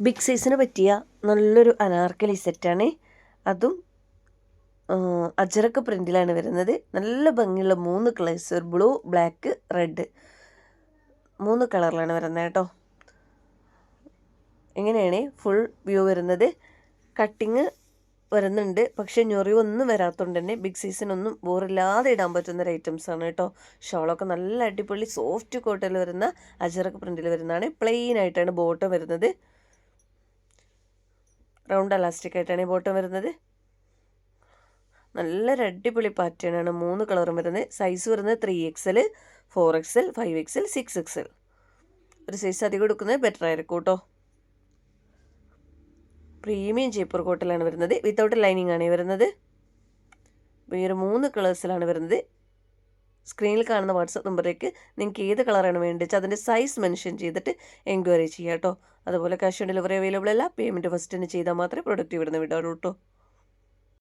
Big സൈസിന് പറ്റിയ നല്ലൊരു അനാർക്കലി സെറ്റാണ്. അതും അജറക്ക് പ്രിൻറ്റിലാണ് വരുന്നത്. നല്ല ഭംഗിയുള്ള 3 കളേഴ്സ്, ഒരു ബ്ലൂ, ബ്ലാക്ക്, റെഡ്, 3 കളറിലാണ് വരുന്നത് കേട്ടോ. ഇങ്ങനെയാണ് ഫുൾ വ്യൂ വരുന്നത്. കട്ടിങ് വരുന്നുണ്ട്, പക്ഷേ ഞൊറിവൊന്നും വരാത്തതുകൊണ്ട് തന്നെ ബിഗ് സൈസിനൊന്നും ബോറില്ലാതെ ഇടാൻ പറ്റുന്നൊരു ഐറ്റംസാണ് കേട്ടോ. ഷോളൊക്കെ നല്ല അടിപൊളി സോഫ്റ്റ് കോട്ടണിൽ വരുന്ന അജറക്ക് പ്രിൻറ്റിൽ വരുന്നതാണ്. പ്ലെയിൻ ആയിട്ടാണ് ബോട്ടം വരുന്നത്. റൗണ്ട് എലാസ്റ്റിക് ആയിട്ടാണ് ഈ ബോട്ടം വരുന്നത്. നല്ലൊരു അടിപൊളി പാറ്റേൺ ആണ്. 3 കളറും വരുന്നത്. സൈസ് വരുന്നത് 3XL, 4XL, 5XL, 6XL. ഒരു സൈസ് അധികം എടുക്കുന്നത് ബെറ്റർ ആയിരിക്കും കേട്ടോ. പ്രീമിയം ചേപ്പർ കോട്ടിലാണ് വരുന്നത്. വിത്തൗട്ട് ലൈനിങ് ആണ് വരുന്നത്. ഈ ഒരു 3 കളേഴ്സിലാണ് വരുന്നത്. സ്ക്രീനിൽ കാണുന്ന വാട്സപ്പ് നമ്പറിലേക്ക് നിങ്ങൾക്ക് ഏത് കളറാണ് വേണ്ടത് വെച്ചാൽ അതിൻ്റെ സൈസ് മെൻഷൻ ചെയ്തിട്ട് എൻക്വയറി ചെയ്യാം കേട്ടോ. അതുപോലെ ക്യാഷ് ഓൺ ഡെലിവറി അവൈലബിൾ അല്ല. പേയ്മെൻറ്റ് ഫസ്റ്റ് തന്നെ ചെയ്താൽ മാത്രമേ പ്രൊഡക്റ്റ് ഇവിടുന്ന് വിടാറുള്ളൂ കേട്ടോ.